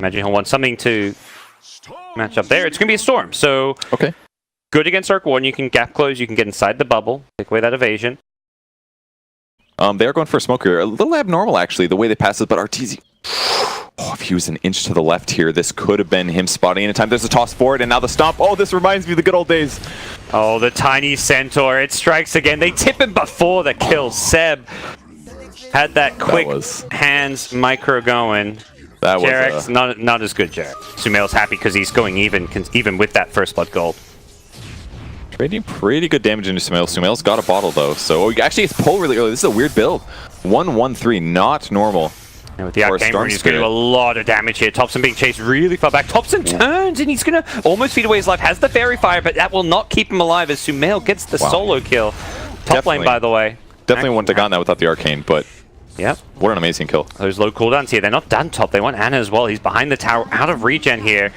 Imagine he'll want something to match up there. It's going to be a Storm, so okay. Good against Arc 1. You can gap close, you can get inside the bubble, take away that evasion. They're going for a smoke here. A little abnormal, actually, the way they pass it, but Arteezy... Oh, if he was an inch to the left here, this could have been him spotting in time. There's a toss forward, and now the stomp. Oh, this reminds me of the good old days. Oh, the tiny Centaur. It strikes again. They tip him before the kill. Seb had that quick hands micro going. That was Jarek's not as good, Jarek. Sumail's happy because he's going even with that first blood gold. Trading pretty good damage into Sumail. Sumail's got a bottle, though. So, actually, it's pull really early. This is a weird build. 1-1-3, not normal. And with the Arcane Rune, he's going to do a lot of damage here. Thompson being chased really far back. Thompson turns, and he's going to almost feed away his life. Has the Fairy Fire, but that will not keep him alive as Sumail gets the solo kill. Top lane, by the way. Definitely wouldn't have gotten that without the Arcane, but yep. What an amazing kill. Those low cooldowns here. They're not done top. They want Ana as well. He's behind the tower, out of regen here.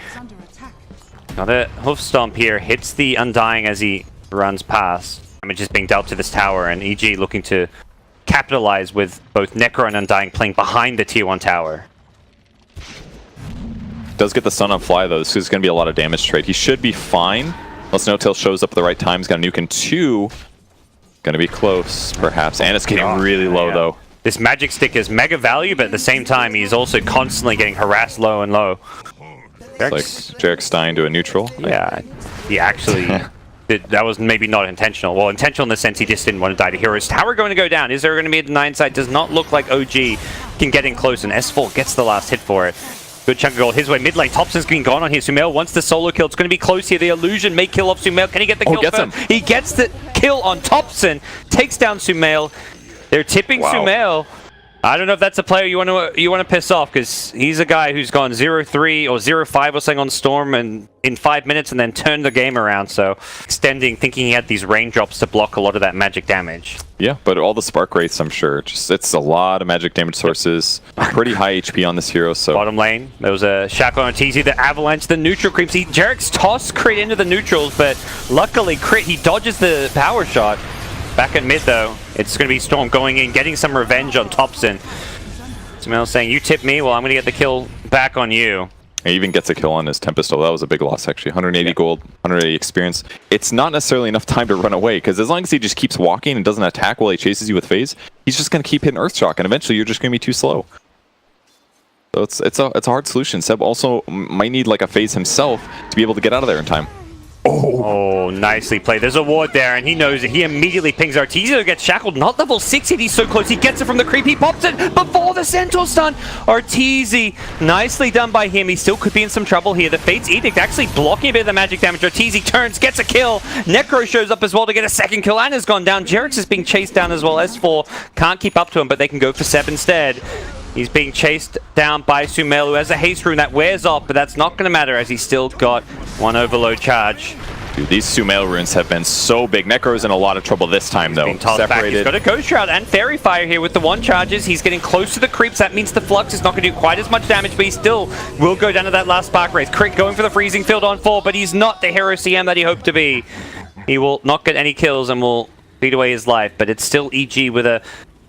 Another hoof stomp here. Hits the Undying as he runs past. Damage is being dealt to this tower, and EG looking to capitalize with both Necro and Undying playing behind the tier 1 tower. Does get the stun on fly, though. This is going to be a lot of damage trade. He should be fine. Unless No-Tail shows up at the right time. He's got a nuke in 2. Going to be close, perhaps. And it's getting really low, though. This magic stick is mega value, but at the same time, he's also constantly getting harassed low and low. It's like Jarek Stein to a neutral. Yeah, he actually... that was maybe not intentional. Well, intentional in the sense he just didn't want to die to heroes. Tower going to go down. Is there going to be a deny inside? Does not look like OG can get in close, and S4 gets the last hit for it. Good chunk of gold his way. Mid lane, Thompson's been gone on here. Sumail wants the solo kill. It's going to be close here. The illusion may kill off Sumail. Can he get the kill first? He gets the kill on Thompson. Takes down Sumail. They're tipping Sumail. I don't know if that's a player you want to piss off, because he's a guy who's gone 0-3 or 0-5 or something on Storm and in 5 minutes and then turned the game around. So extending, thinking he had these raindrops to block a lot of that magic damage. Yeah, but all the spark rates, I'm sure, it's a lot of magic damage sources. Pretty high HP on this hero. So bottom lane, there was a shackle on TZ, the avalanche, the neutral creeps. Jarek's toss crit into the neutrals, but luckily crit, he dodges the power shot. Back at mid, though, it's going to be Storm going in, getting some revenge on Thompson. Sumail saying, you tip me, well, I'm going to get the kill back on you. He even gets a kill on his Tempest, though. That was a big loss, actually. 180 gold, 180 experience. It's not necessarily enough time to run away, because as long as he just keeps walking and doesn't attack while he chases you with phase, he's just going to keep hitting Earthshock, and eventually you're just going to be too slow. So it's a hard solution. Seb also might need like a phase himself to be able to get out of there in time. Oh, nicely played. There's a ward there, and he knows it. He immediately pings Arteezy, gets shackled. Not level 6 yet. He's so close. He gets it from the creep. He pops it before the Centaur stun. Arteezy, nicely done by him. He still could be in some trouble here. The Fate's Edict actually blocking a bit of the magic damage. Arteezy turns, gets a kill. Necro shows up as well to get a second kill. Ana's gone down. Jarek's is being chased down as well. S4 can't keep up to him, but they can go for Seb instead. He's being chased down by Sumail, who has a haste rune that wears off, but that's not going to matter as he's still got one overload charge. Dude, these Sumail runes have been so big. Necro's in a lot of trouble this time, though. Being tossed back. He's got a Ghost Shroud and Fairy Fire here with the 1 charges. He's getting close to the creeps. That means the Flux is not going to do quite as much damage, but he still will go down to that last Spark Wraith. Crit going for the Freezing Field on 4, but he's not the hero CM that he hoped to be. He will not get any kills and will beat away his life, but it's still EG with a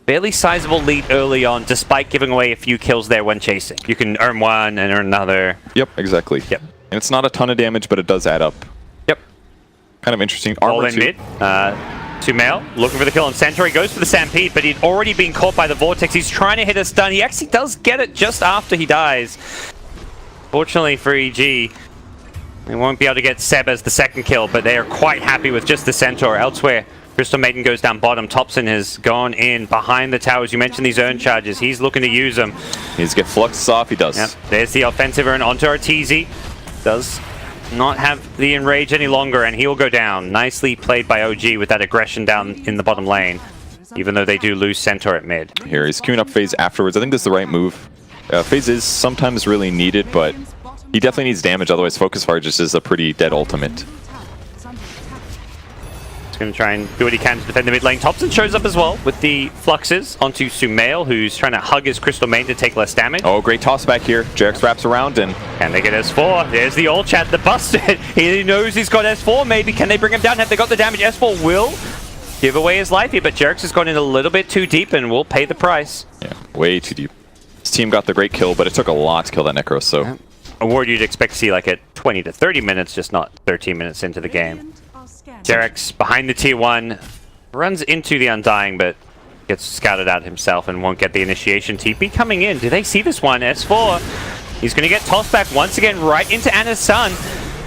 fairly sizable lead early on, despite giving away a few kills there when chasing. You can earn one and earn another. Yep, exactly. Yep. And it's not a ton of damage, but it does add up. Yep. Kind of interesting. All in mid. Sumail looking for the kill on Centaur. He goes for the Stampede, but he'd already been caught by the Vortex. He's trying to hit a stun. He actually does get it just after he dies. Fortunately for EG, they won't be able to get Seb as the second kill, but they are quite happy with just the Centaur. Elsewhere, Crystal Maiden goes down bottom. Thompson has gone in behind the towers. You mentioned these urn charges. He's looking to use them. He's get Flux off. He does. Yep. There's the offensive urn onto Arteezy. Does not have the enrage any longer, and he'll go down. Nicely played by OG with that aggression down in the bottom lane, even though they do lose Centaur at mid. Here, he's queuing up phase afterwards. I think this is the right move. Phase is sometimes really needed, but he definitely needs damage. Otherwise, Focus Fire just is a pretty dead ultimate. Going to try and do what he can to defend the mid lane. Thompson shows up as well with the Fluxes onto Sumail, who's trying to hug his Crystal Maiden to take less damage. Oh, great toss back here. Jarex wraps around and... Can they get S4? There's the ult chat, the busted. He knows he's got S4 maybe. Can they bring him down? Have they got the damage? S4 will give away his life here, but Jarex has gone in a little bit too deep and will pay the price. Yeah, way too deep. His team got the great kill, but it took a lot to kill that Necro, so... Yeah. award you'd expect to see like at 20 to 30 minutes, just not 13 minutes into the game. Jarek's behind the tier 1, runs into the Undying, but gets scouted out himself and won't get the initiation. TP coming in. Do they see this one? S4. He's going to get tossed back once again right into Anna's Sun.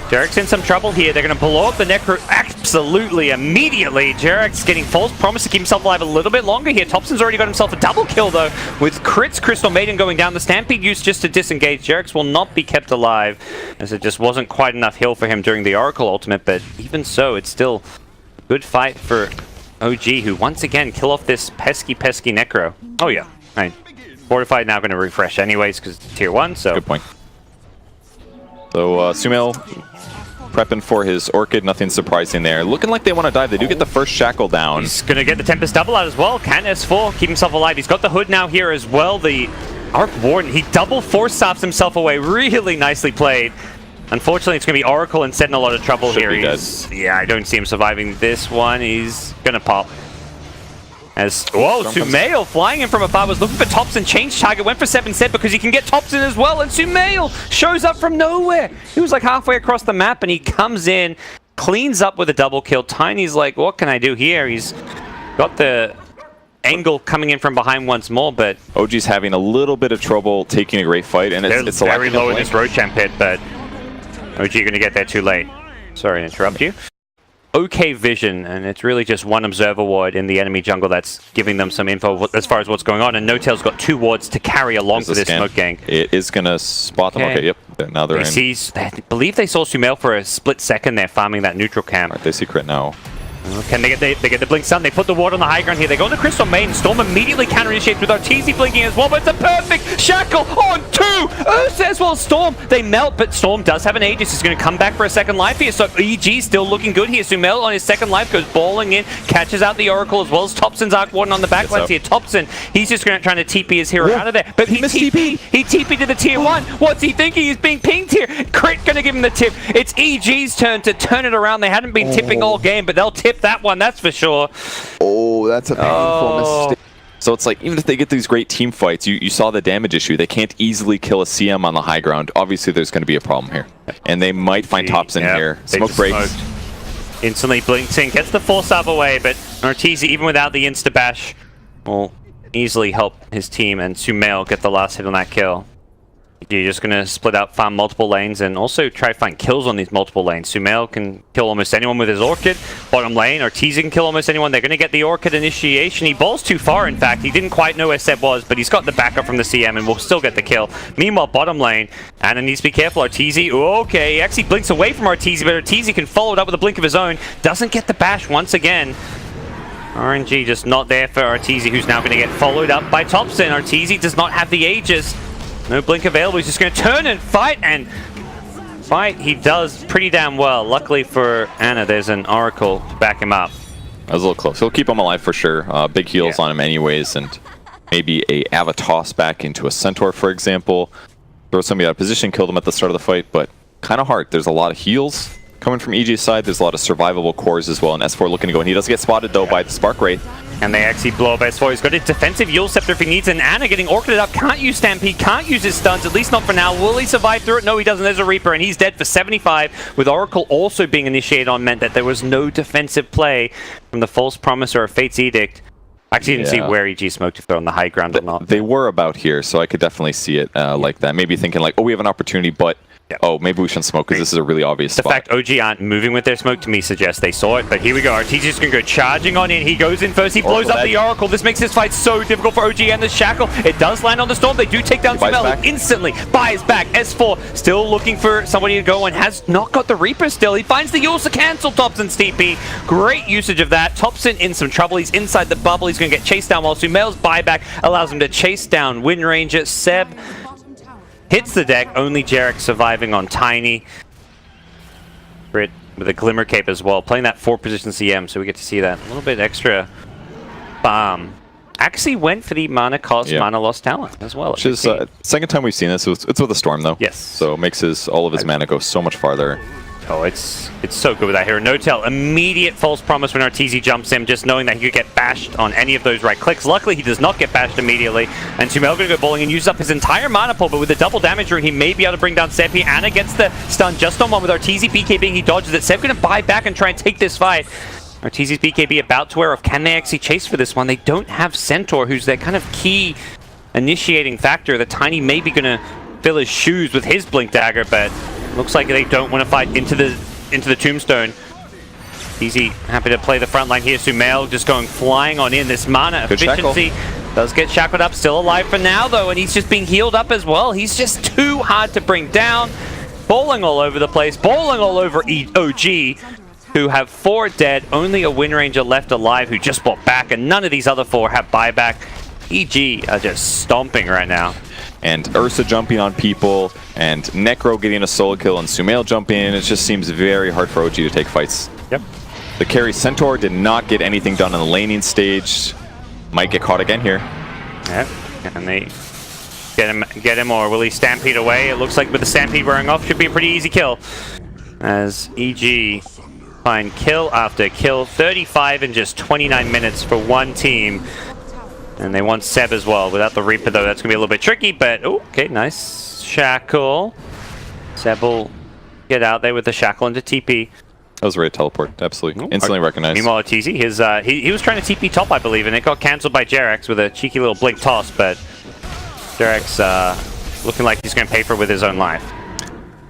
Jarek's in some trouble here. They're going to blow up the Necro absolutely immediately. Jarek's getting false promise to keep himself alive a little bit longer here. Thompson's already got himself a double kill though, with crits, Crystal Maiden going down. The Stampede used just to disengage. Jarek's will not be kept alive, as it just wasn't quite enough heal for him during the Oracle ultimate, but even so, it's still a good fight for OG, who once again kill off this pesky Necro. Oh yeah, right. Fortified now going to refresh anyways, because tier 1, so... Good point. So, Sumail prepping for his Orchid, nothing surprising there. Looking like they want to dive. They do get the first Shackle down. He's going to get the Tempest double out as well. Can S4 keep himself alive? He's got the Hood now here as well. The Arc Warden, he double force stops himself away. Really nicely played. Unfortunately, it's going to be Oracle instead in a lot of trouble here. Yeah, I don't see him surviving this one. He's going to pop. As, whoa, Sumail flying in from afar was looking for Thompson, changed target, went for 7 set because he can get Thompson as well, and Sumail shows up from nowhere. He was like halfway across the map and he comes in, cleans up with a double kill. Tiny's like, what can I do here? He's got the angle coming in from behind once more, but... OG's having a little bit of trouble taking a great fight, and it's very low in this Rochamp pit, but OG going to get there too late. Sorry to interrupt you. Okay vision, and it's really just one observer ward in the enemy jungle that's giving them some info as far as what's going on, and No-Tail's got 2 wards to carry along for this smoke gang. It is going to spot them. Okay, yep. Now they're in. I believe they saw Sumail for a split second there farming that neutral camp. Right, they see crit now. Can they get the Blink Stun? They put the ward on the high ground here. They go into Crystal Maiden. Storm immediately counter-initiates with Arteezy blinking as well, but it's a perfect Shackle on 2! Ursa as well as Storm. They melt, but Storm does have an Aegis. He's going to come back for a second life here, so EG still looking good here. Sumail on his second life goes balling in, catches out the Oracle as well as Thompson's Arc Warden on the backlines here. Thompson, he's just trying to TP his hero out of there, but he TP. He TP to the tier 1. What's he thinking? He's being pinged here. Crit going to give him the tip. It's EG's turn to turn it around. They hadn't been tipping all game, but they'll tip that one, that's for sure. Oh, that's a painful mistake. So it's like, even if they get these great team fights, you saw the damage issue. They can't easily kill a CM on the high ground. Obviously, there's going to be a problem here. And they might find Thompson here. Smoke breaks. Instantly blinks in, gets the full stab away, but Arteezy, even without the insta-bash, will easily help his team and Sumail get the last hit on that kill. You're just going to split out, farm multiple lanes, and also try to find kills on these multiple lanes. Sumail can kill almost anyone with his Orchid. Bottom lane, Arteezy can kill almost anyone. They're going to get the Orchid initiation. He balls too far, in fact. He didn't quite know where Seb was, but he's got the backup from the CM and will still get the kill. Meanwhile, bottom lane, Anna needs to be careful. Arteezy, okay, he actually blinks away from Arteezy, but Arteezy can follow it up with a blink of his own. Doesn't get the bash once again. RNG just not there for Arteezy, who's now going to get followed up by Thompson. Arteezy does not have the Aegis. No blink available. He's just going to turn and fight, and he does pretty damn well. Luckily for Anna, there's an Oracle to back him up. That was a little close. He'll keep him alive for sure. Big heals on him anyways, and maybe a Avatos back into a Centaur, for example. Throw somebody out of position, kill them at the start of the fight, but kind of hard. There's a lot of heals coming from EG's side. There's a lot of survivable cores as well, and S4 looking to go, and he does get spotted though by the Spark Wraith. And they actually blow up S4. He's got a defensive Yule Scepter if he needs, and Anna getting Orchided up. Can't use Stampede, can't use his stuns, at least not for now. Will he survive through it? No, he doesn't. There's a Reaper, and he's dead for 75. With Oracle also being initiated on meant that there was no defensive play from the False Promise or a Fate's Edict. Actually, didn't see where EG smoked, if they're on the high ground or not. They were about here, so I could definitely see it like that. Maybe thinking like, oh, we have an opportunity, but oh, maybe we shouldn't smoke because this is a really obvious spot. The fact OG aren't moving with their smoke to me suggests they saw it, but here we go. Arteezy's just going to go charging on in. He goes in first. He blows up the Oracle. This makes this fight so difficult for OG and the Shackle. It does land on the Storm. They do take down Sumail instantly. Buys back. S4 still looking for somebody to go and has not got the Reaper still. He finds the Yulsa cancel Thompson's TP. Great usage of that. Thompson in some trouble. He's inside the bubble. He's going to get chased down while Sumail's buyback allows him to chase down Wind Ranger. Seb hits the deck, only Jarek surviving on Tiny. Brit with a Glimmer Cape as well, playing that 4-position CM, so we get to see that. A little bit extra bomb. Actually went for the mana cost, mana lost talent as well. Which is second time we've seen this. It's with a Storm though. Yes. So it makes all of his mana go so much farther. Oh, it's so good with that hero. No-Tell, immediate false promise when Arteezy jumps in, just knowing that he could get bashed on any of those right clicks. Luckily, he does not get bashed immediately, and Sumail going to go bowling and use up his entire mana pool, but with the double damage rune, he may be able to bring down Seb here. Anna gets the stun just on one with Arteezy BKBing, he dodges it. Seb going to buy back and try and take this fight. Arteezy's BKB about to wear off. Can they actually chase for this one? They don't have Centaur, who's their kind of key initiating factor. The Tiny may be going to fill his shoes with his Blink Dagger, but looks like they don't want to fight into the Tombstone. Easy, happy to play the front line here. Sumail just going flying on in. This mana Good efficiency does get shackled up. Still alive for now, though, and he's just being healed up as well. He's just too hard to bring down. Bowling all over the place. Bowling all over OG, who have 4 dead. Only a Wind Ranger left alive who just bought back, and none of these other 4 have buyback. EG are just stomping right now. And Ursa jumping on people, and Necro getting a solo kill, and Sumail jumping in. It just seems very hard for OG to take fights. Yep. The carry Centaur did not get anything done on the laning stage. Might get caught again here. Yep. And they get him, or will he stampede away? It looks like with the stampede wearing off, should be a pretty easy kill. As EG find kill after kill. 35 in just 29 minutes for one team. And they want Seb as well. Without the Reaper, though, that's going to be a little bit tricky, but... Oh, okay, nice shackle. Seb will get out there with the shackle into TP. That was a great teleport, absolutely. Instantly recognized. Meanwhile, Arteezy, he was trying to TP top, I believe, and it got cancelled by Jerex with a cheeky little blink toss, but Jerex looking like he's going to pay for it with his own life.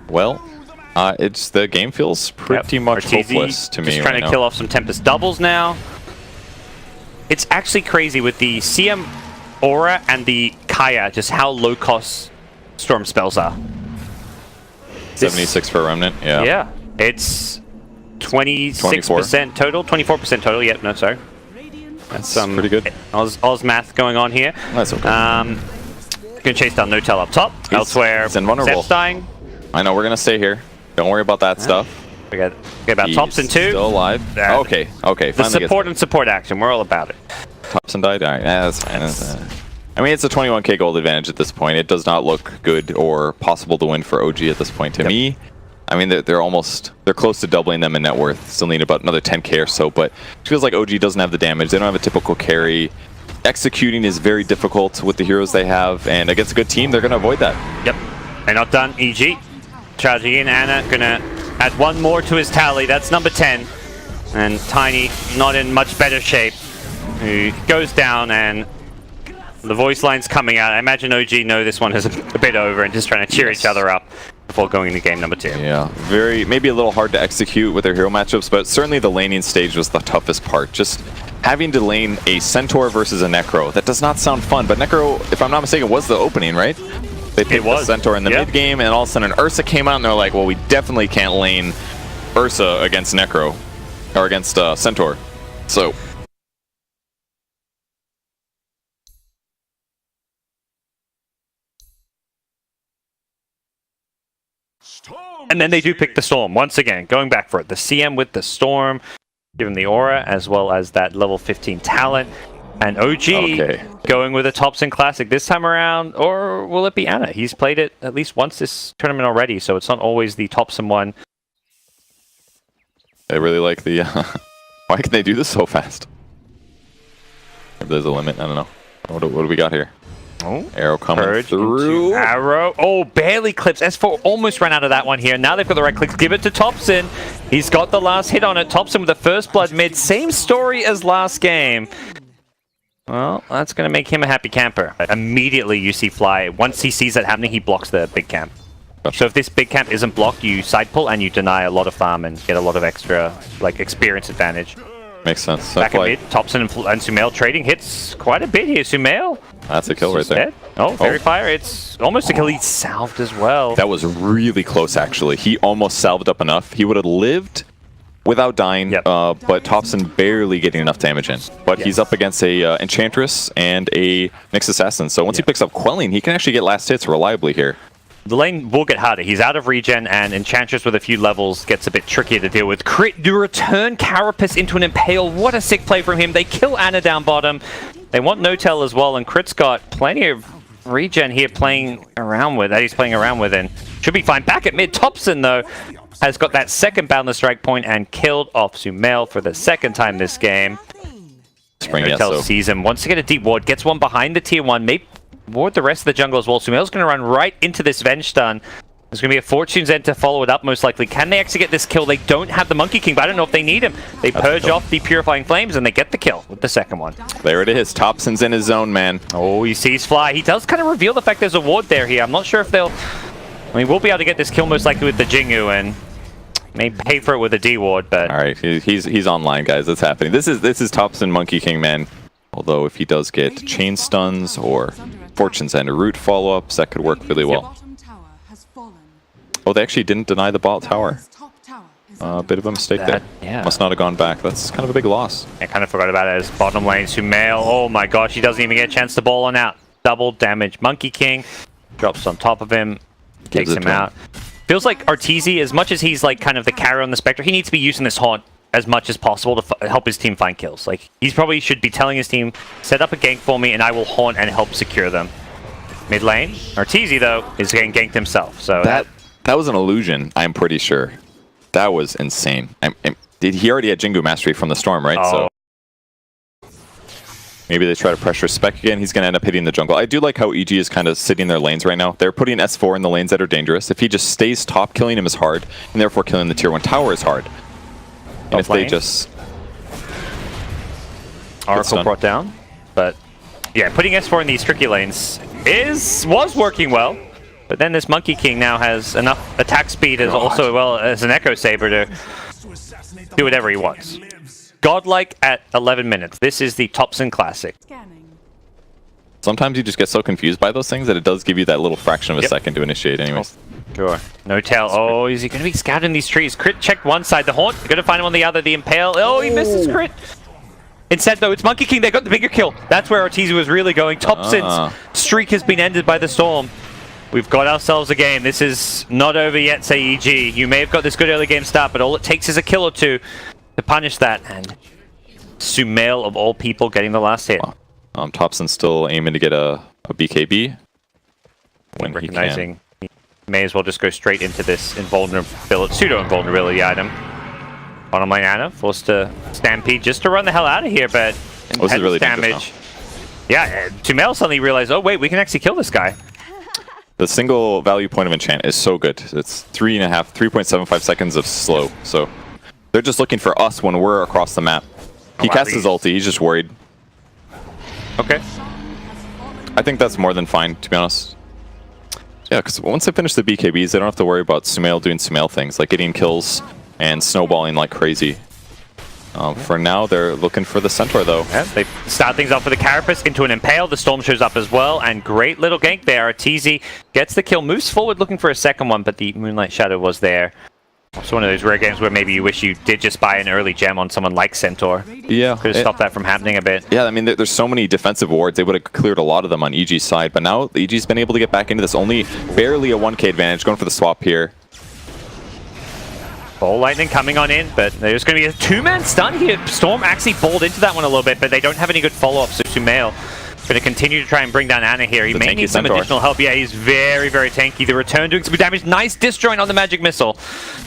Well, the game feels pretty much Arteezy hopeless to me just trying to kill off some Tempest doubles now. It's actually crazy with the CM Aura and the Kaya, just how low cost Storm spells are. 76 for Remnant, yeah. Yeah, it's 26% total, 24% total. Yep, no, sorry. That's pretty good. Oz math going on here. That's okay. Gonna chase down No-Tell up top. Elsewhere, he's invulnerable. Seb's dying. I know, we're gonna stay here. Don't worry about that stuff. Forget about Thompson too. Still alive. Okay. The support action. We're all about it. Thompson died. All right, that's fine. I mean, it's a 21k gold advantage at this point. It does not look good or possible to win for OG at this point. To me, I mean, they're close to doubling them in net worth. Still need about another 10k or so, but it feels like OG doesn't have the damage. They don't have a typical carry. Executing is very difficult with the heroes they have, and against a good team, they're going to avoid that. Yep. They're not done. EG charging in. Anna gonna add one more to his tally. That's number 10. And Tiny not in much better shape. He goes down, and the voice line's coming out. I imagine OG know this one is a bit over and just trying to cheer each other up before going into game number 2. Yeah, maybe a little hard to execute with their hero matchups, but certainly the laning stage was the toughest part. Just having to lane a Centaur versus a Necro. That does not sound fun, but Necro, if I'm not mistaken, was the opening, right? They picked the Centaur in the mid game, and all of a sudden Ursa came out, and they're like, well, we definitely can't lane Ursa against Necro, or against Centaur. So... And then they do pick the Storm once again, going back for it. The CM with the Storm, given the Aura, as well as that level 15 talent. And OG going with a Thompson Classic this time around, or will it be Anna? He's played it at least once this tournament already, so it's not always the Thompson one. I really like the... why can they do this so fast? If there's a limit, I don't know. What do we got here? Oh, arrow coming through. Arrow. Oh, barely clips. S4 almost ran out of that one here. Now they've got the right clicks. Give it to Thompson. He's got the last hit on it. Thompson with the first blood mid. Same story as last game. Well, that's going to make him a happy camper. Immediately you see Fly. Once he sees that happening, he blocks the big camp. So if this big camp isn't blocked, you side pull and you deny a lot of farm and get a lot of extra experience advantage. Makes sense. Back at mid, Thompson and Sumail trading hits quite a bit here. Sumail. That's a kill right there. Oh, Fairy Fire. It's almost a kill. He's salved as well. That was really close, actually. He almost salved up enough. He would have lived without dying, but Thompson barely getting enough damage in. But he's up against a Enchantress and a Nyx Assassin. So once he picks up Quelling, he can actually get last hits reliably here. The lane will get harder. He's out of regen, and Enchantress with a few levels gets a bit trickier to deal with. Crit to return Carapace into an Impale. What a sick play from him. They kill Anna down bottom. They want No-Tell as well, and Crit's got plenty of regen here playing around with, that he's playing around with, and should be fine. Back at mid, Thompson, though, has got that second boundless strike point and killed off Sumail for the second time this game. Spring, Hotel sees him, wants to get a deep ward, gets one behind the tier 1, maybe ward the rest of the jungle as well. Sumail's going to run right into this Venge stun. There's going to be a Fortune's End to follow it up, most likely. Can they actually get this kill? They don't have the Monkey King, but I don't know if they need him. They purge off the Purifying Flames, and they get the kill with the second one. There it is. Thompson's in his zone, man. Oh, he sees Fly. He does kind of reveal the fact there's a ward there here. I'm not sure if they'll... I mean, we'll be able to get this kill most likely with the Jingu, and may pay for it with a D ward, but... All right, he's online, guys. That's happening. This is Thompson Monkey King, man. Although if he does get chain stuns or Fortune's End root follow-ups, that could work really well. Oh, they actually didn't deny the bot tower. A bit of a mistake there. Yeah. Must not have gone back. That's kind of a big loss. I kind of forgot about it as bottom lane. Sumail, oh my gosh, he doesn't even get a chance to ball on out. Double damage. Monkey King drops on top of him, takes him out. Feels like Arteezy, as much as he's like kind of the carrier on the Spectre, he needs to be using this haunt as much as possible to help his team find kills. Like, he's probably should be telling his team, set up a gank for me and I will haunt and help secure them. Mid lane, Arteezy though, is getting ganked himself. So that was an illusion, I'm pretty sure. That was insane. He already had Jingu Mastery from the Storm, right? Oh. So maybe they try to pressure Spec again. He's going to end up hitting the jungle. I do like how EG is kind of sitting their lanes right now. They're putting S4 in the lanes that are dangerous. If he just stays top, killing him is hard, and therefore killing the tier 1 tower is hard. And if they just... Oracle brought down, but yeah, putting S4 in these tricky lanes was working well. But then this Monkey King now has enough attack speed as also well as an Echo Saber to do whatever he wants. Godlike at 11 minutes. This is the Thompson Classic. Sometimes you just get so confused by those things that it does give you that little fraction of a second to initiate anyways. Sure. No tail. Oh, is he going to be scouting these trees? Crit checked one side. The Haunt. Going to find him on the other. The Impale. Oh, he missed his crit. Instead, though, it's Monkey King. They got the bigger kill. That's where Arteezy was really going. Thompson's streak has been ended by the Storm. We've got ourselves a game. This is not over yet, say EG. You may have got this good early game start, but all it takes is a kill or two to punish that. And Sumail, of all people, getting the last hit. Thompson's still aiming to get a BKB. When recognizing he may as well just go straight into this invulnerability, pseudo-invulnerability item. Bottom lane Ana forced to stampede just to run the hell out of here, but this is really damage. Yeah, Sumail suddenly realized, oh wait, we can actually kill this guy. The single value point of enchant is so good. It's 3.75 seconds of slow. So they're just looking for us when we're across the map. He casts his ulti, he's just worried. Okay. I think that's more than fine, to be honest. Yeah, because once they finish the BKBs, they don't have to worry about Sumail doing Sumail things, like getting kills and snowballing like crazy. For now, they're looking for the Centaur, though. Yeah, they start things off with a Carapace into an Impale. The Storm shows up as well, and great little gank there. Arteezy gets the kill, moves forward looking for a second one, but the Moonlight Shadow was there. It's one of those rare games where maybe you wish you did just buy an early gem on someone like Centaur. Yeah. Could have stopped that from happening a bit. Yeah, I mean, there's so many defensive wards. They would have cleared a lot of them on EG's side, but now EG's been able to get back into this. Only barely a 1k advantage, going for the swap here. Ball Lightning coming on in, but there's going to be a two-man stun here. Storm actually balled into that one a little bit, but they don't have any good follow-up, so Sumail going to continue to try and bring down Ana here. He may need some additional help. Yeah, he's very, very tanky. The return doing some good damage. Nice disjoint on the magic missile.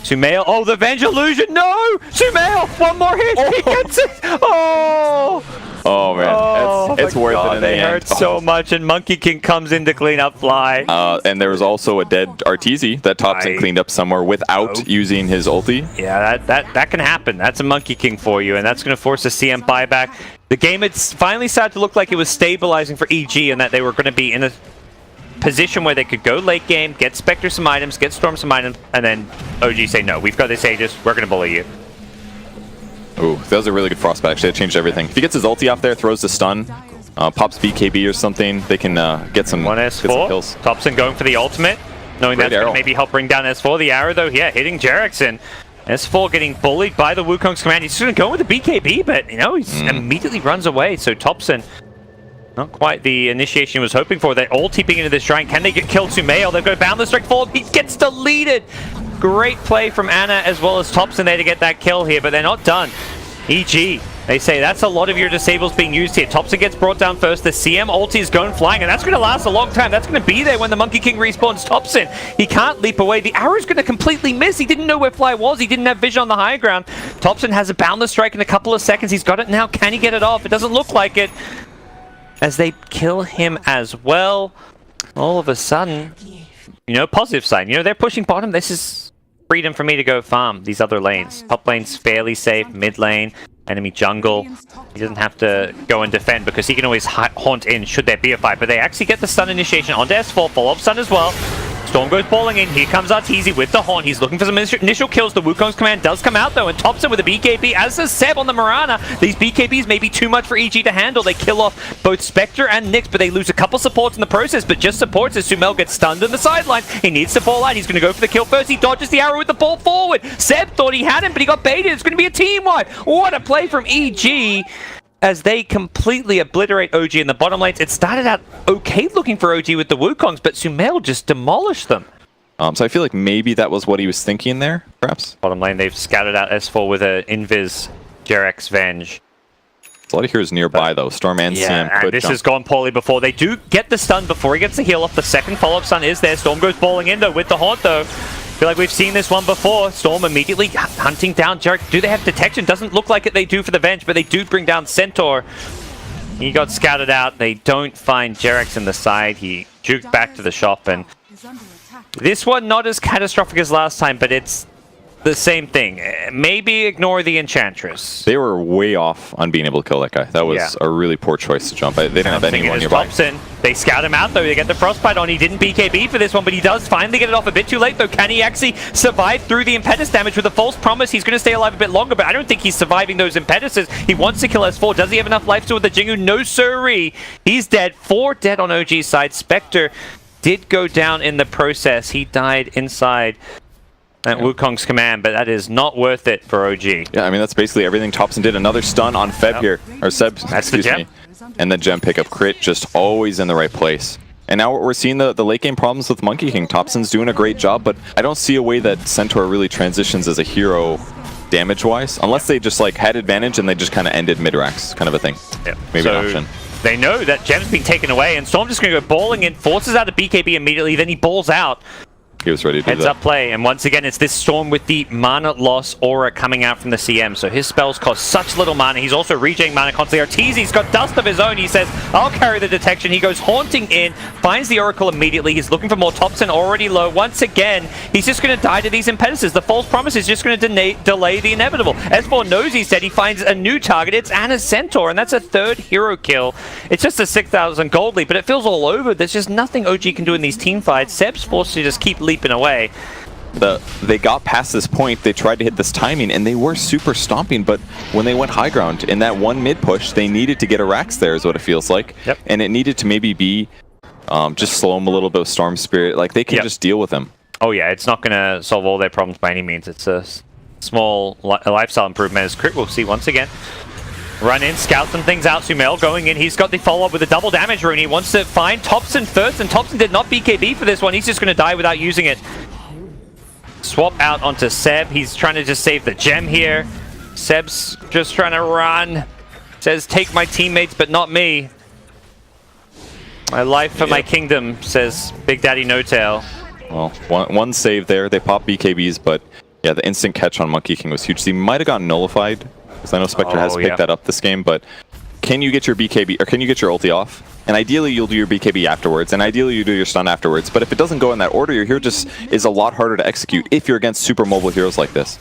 Sumail. Oh, the Venge Illusion. No! Sumail! One more hit. Oh. He gets it. Oh! Oh, man. It's worth it in the end. They hurt so much, and Monkey King comes in to clean up Fly. And there was also a dead Arteezy that Thompson cleaned up somewhere without using his ulti. Yeah, that can happen. That's a Monkey King for you, and that's going to force a CM buyback. The game had finally started to look like it was stabilizing for EG, and that they were going to be in a position where they could go late game, get Spectre some items, get Storm some items, and then OG say, no, we've got this Aegis, we're going to bully you. Ooh, that was a really good frostbite. Actually, it changed everything. If he gets his ulti off there, throws the stun, pops BKB or something, they can get some kills. Thompson going for the ultimate, knowing that's going to maybe help bring down S4. The arrow, though, yeah, hitting Jerickson. S4 getting bullied by the Wukong's command. He's just going to go with the BKB, but, you know, he immediately runs away. So Thompson, not quite the initiation he was hoping for. They're all tipping into this shrine. Can they get killed? Sumail, they've got a boundless strike forward. He gets deleted. Great play from Ana as well as Thompson there to get that kill here, but they're not done. EG They say that's a lot of your disables being used here. Thompson gets brought down first. The CM ulti is going flying, and that's going to last a long time. That's going to be there when the Monkey King respawns Thompson. He can't leap away. The arrow's going to completely miss. He didn't know where Fly was. He didn't have vision on the high ground. Thompson has a boundless strike in a couple of seconds. He's got it now. Can he get it off? It doesn't look like it. As they kill him as well. All of a sudden, you know, positive sign. You know, they're pushing bottom. This is freedom for me to go farm these other lanes. Top lane's fairly safe. Mid lane. Enemy jungle. He doesn't have to go and defend because he can always haunt in should there be a fight. But they actually get the stun initiation onto S4. Follow-up stun as well. Storm goes balling in. Here comes Arteezy with the haunt. He's looking for some initial kills. The Wukong's command does come out though, and Thompson with a BKB, as does Seb on the Mirana. These BKBs may be too much for EG to handle. They kill off both Spectre and Nyx, but they lose a couple supports in the process. But just supports as Sumail gets stunned on the sideline. He needs to fall out. He's going to go for the kill first. He dodges the arrow with the ball forward. Seb thought he had him, but he got baited. It's going to be a team wipe. What a play from EG. As they completely obliterate OG in the bottom lanes. It started out okay looking for OG with the Wukongs, but Sumail just demolished them. So I feel like maybe that was what he was thinking there, perhaps. Bottom lane, they've scouted out S4 with an Invis Jerex Venge. There's a lot of heroes nearby, though. Storm and Yeah, CM could this jump. has gone poorly before. They do get the stun before he gets the heal off. The second follow-up stun is there. Storm goes balling in, though, with the haunt, though. Feel like we've seen this one before. Storm immediately hunting down Jerex. Do they have detection? Doesn't look like it they do for the Venge, but they do bring down Centaur. He got scouted out. They don't find Jerex in the side. He juked back to the shop, and this one not as catastrophic as last time, but it's the same thing. Maybe ignore the Enchantress. They were way off on being able to kill that guy. That was a really poor choice to jump. They didn't have anyone nearby. Thompson. They scout him out though. They get the frostbite on. He didn't BKB for this one, but he does finally get it off a bit too late though. Can he actually survive through the impetus damage with a false promise? He's going to stay alive a bit longer, but I don't think he's surviving those impetuses. He wants to kill S4. Does he have enough life to with the Jingu? No siree. He's dead. 4 dead on OG's side. Spectre did go down in the process. He died inside that Wukong's command, but that is not worth it for OG. Yeah, I mean, that's basically everything Thompson did. Another stun on Feb here. Or Seb, That's the excuse gem. me. And the gem pickup crit, just always in the right place. And now we're seeing the late game problems with Monkey King. Thompson's doing a great job, but I don't see a way that Centaur really transitions as a hero damage-wise, unless they just like had advantage and they just kind of ended mid-racks kind of a thing. Yep. Maybe an option. They know that gem's been taken away, and Storm just going to go balling in, forces out a BKB immediately, then he balls out. He was ready to do Heads that. up play, and once again, it's this Storm with the mana loss aura coming out from the CM, so his spells cost such little mana. He's also regenerating mana constantly. Arteezy's got dust of his own. He says, I'll carry the detection. He goes haunting in, finds the Oracle immediately. He's looking for more. Thompson already low. Once again, he's just going to die to these impetuses. The false promise is just going to delay the inevitable. S4 knows he said he finds a new target. It's Anna's Centaur, and that's a 3rd hero kill. It's just a 6,000 gold lead, but it feels all over. There's just nothing OG can do in these team fights. Seb's forced to just keep leaping away. They got past this point, they tried to hit this timing, and they were super stomping, but when they went high ground, in that one mid push, they needed to get a Rax there is what it feels like. Yep. And it needed to maybe be just slow them a little bit with Storm Spirit. Like, they can just deal with him. Oh yeah, it's not going to solve all their problems by any means. It's a small lifestyle improvement as Crit will see once again. Run in, scout some things out. Sumail going in. He's got the follow-up with a double damage rune. He wants to find Thompson first, and Thompson did not BKB for this one. He's just going to die without using it. Swap out onto Seb. He's trying to just save the gem here. Seb's just trying to run. Says, take my teammates, but not me. My life for my kingdom, says Big Daddy No Tail. Well, one save there. They pop BKBs, but yeah, the instant catch on Monkey King was huge. He might have gotten nullified, because I know Spectre has picked that up this game, but can you get your BKB, or can you get your ulti off? And ideally, you'll do your BKB afterwards, and ideally, you do your stun afterwards. But if it doesn't go in that order, your hero just is a lot harder to execute if you're against super mobile heroes like this.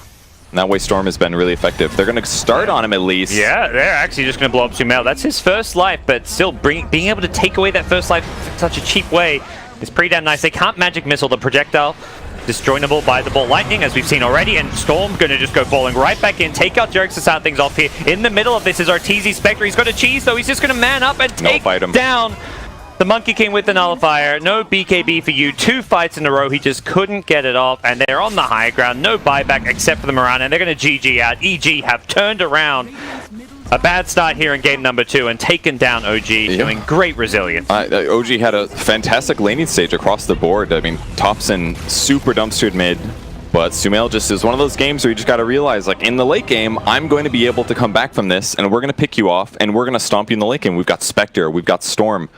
And that way, Storm has been really effective. They're going to start on him at least. Yeah, they're actually just going to blow up Sumail. That's his first life, but still being able to take away that first life in such a cheap way is pretty damn nice. They can't magic missile the projectile. Disjoinable by the Bolt Lightning, as we've seen already, and Storm going to just go falling right back in, take out Jerex to start things off here. In the middle of this is Arteezy Spectre. He's got a cheese, though. He's just going to man up and take down the Monkey King with the nullifier. No BKB for you. 2 fights in a row. He just couldn't get it off, and they're on the high ground. No buyback except for the Mirana, and they're going to GG out. EG have turned around. A bad start here in game number 2 and taken down OG, showing great resilience. OG had a fantastic laning stage across the board. I mean, Thompson super dumpstered mid, But Sumail just is one of those games where you just got to realize, like, in the late game, I'm going to be able to come back from this, and we're going to pick you off, and we're going to stomp you in the late game. We've got Spectre, we've got Storm,